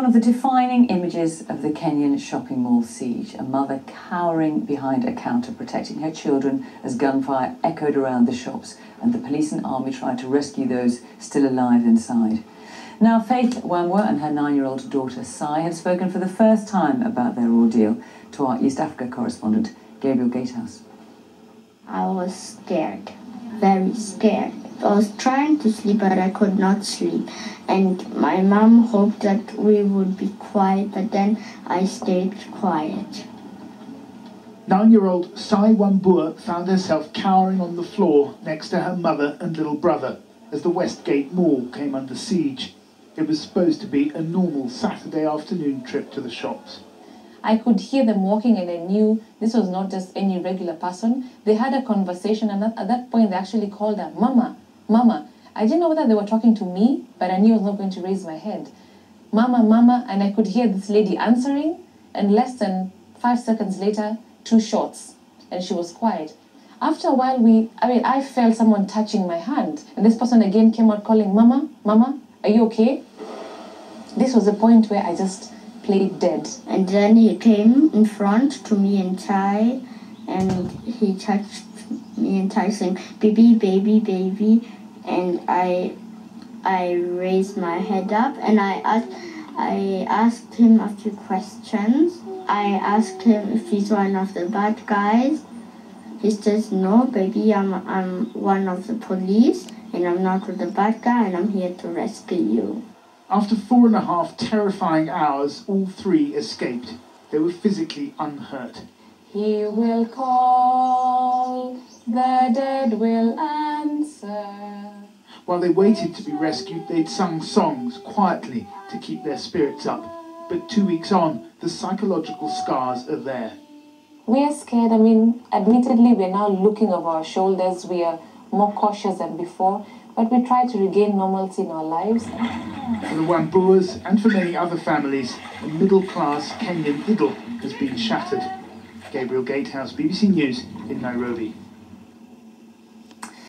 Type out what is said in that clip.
one of the defining images of the Kenyan shopping mall siege, a mother cowering behind a counter protecting her children as gunfire echoed around the shops and the police and army tried to rescue those still alive inside. Now Faith Wambua and her 9-year-old daughter Sai have spoken for the first time about their ordeal to our East Africa correspondent Gabriel Gatehouse. I was scared, very scared. I was trying to sleep, but I could not sleep. And my mom hoped that we would be quiet, but then I stayed quiet. 9-year-old Sai Wambua found herself cowering on the floor next to her mother and little brother as the Westgate Mall came under siege. It was supposed to be a normal Saturday afternoon trip to the shops. I could hear them walking and I knew this was not just any regular person. They had a conversation and at that point they actually called her, Mama, Mama. I didn't know whether they were talking to me, but I knew I was not going to raise my head. Mama, Mama, and I could hear this lady answering, and less than 5 seconds later, 2 shots, and she was quiet. After a while, I felt someone touching my hand, and this person again came out calling, Mama, Mama, are you okay? This was the point where I just played dead. And then he came in front to me and Ty, and he touched me and Ty saying, baby, baby, baby. And I raised my head up and I asked him a few questions. I asked him if he's one of the bad guys. He says, no, baby, I'm one of the police and I'm not the bad guy and I'm here to rescue you. After 4.5 terrifying hours, all 3 escaped. They were physically unhurt. He will call, the dead will answer. While they waited to be rescued, they'd sung songs quietly to keep their spirits up. But 2 weeks on, the psychological scars are there. We are scared. Admittedly, we're now looking over our shoulders. We are more cautious than before, but we try to regain normalcy in our lives. For the Wambuas and for many other families, a middle-class Kenyan idyll has been shattered. Gabriel Gatehouse, BBC News in Nairobi.